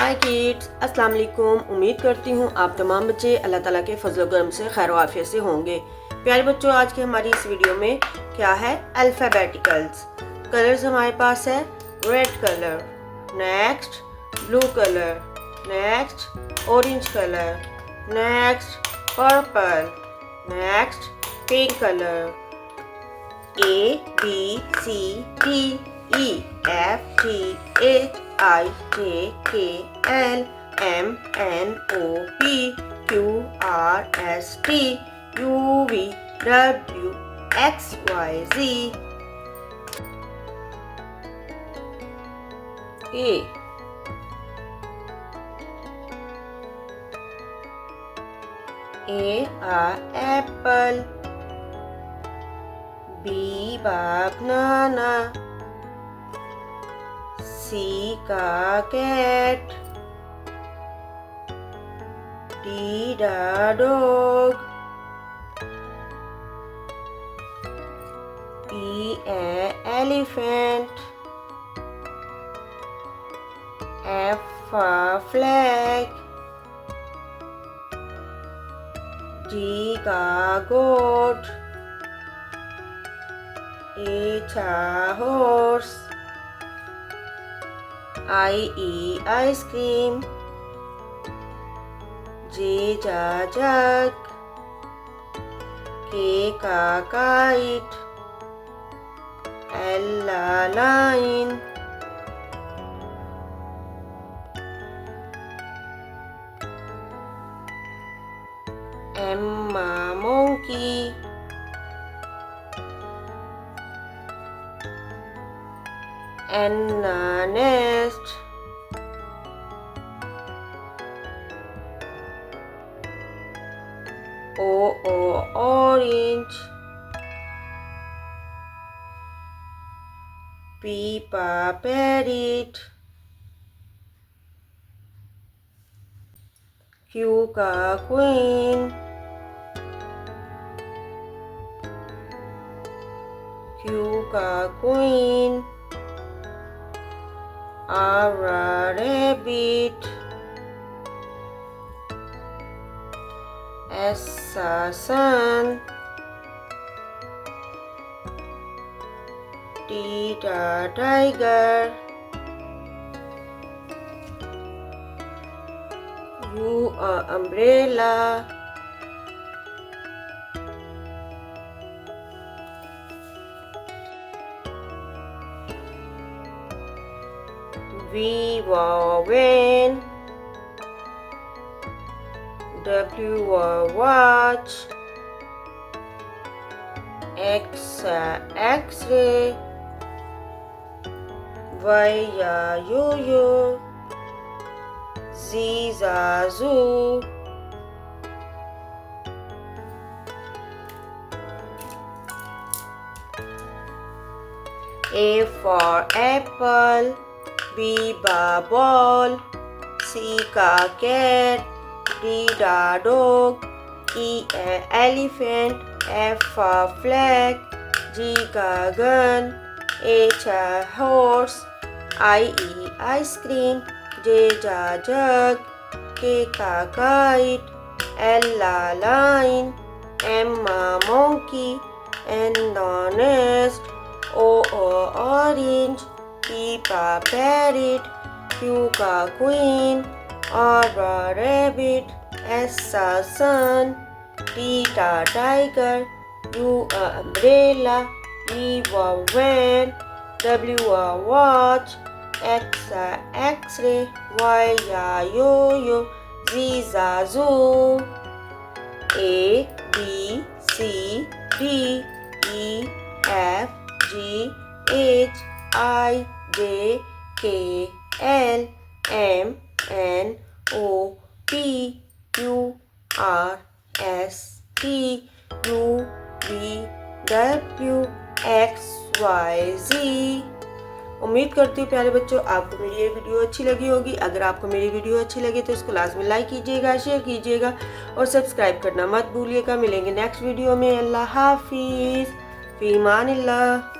हाय kids, अस्सलाम वालेकुम। उम्मीद करती हूँ आप तमाम बच्चे अल्लाह ताला के फजल करम से खैर आफियत से होंगे। प्यारे बच्चों, आज के हमारी इस वीडियो में क्या है, अल्फ़ाबेटिकल्स। कलर्स हमारे पास है red colour, next blue colour, next orange colour, next purple, next pink colour, ABCDEFGHIJKLMNOPQRSTUVWXYZ। A apple, B banana, C cat, D dog, E elephant, F flag, G goat, H horse, I ice cream, J jug, K kite, L lion, M monkey, N nest, O orange, P parrot, Q queen, R rabbit, S sun, T tiger, U umbrella, V van, W watch, X X-ray, Y yo-yo, Z zoo, A for apple, B ball, C cat, D dog, E elephant, F flag, G gun, H horse, I ice cream, J jug, K kite, L lion, M monkey, N nest, O orange, P parrot, Q queen, R rabbit, S sun, T tiger, U umbrella, V van, W watch, X X-ray, Y yo-yo, Z zoo, A B C D E F G H I J K L M N O P Q R S T U V W X Y Z। उम्मीद करती हूँ प्यारे बच्चों आपको मेरी ये video अच्छी लगी होगी। अगर आपको मेरी वीडियो अच्छी लगी तो इसको लाजमी लाइक कीजिएगा, शेयर कीजिएगा और सब्सक्राइब करना मत भूलिएगा। मिलेंगे नेक्स्ट वीडियो में। अल्लाह हाफिज़, फ़ी अमानिल्लाह।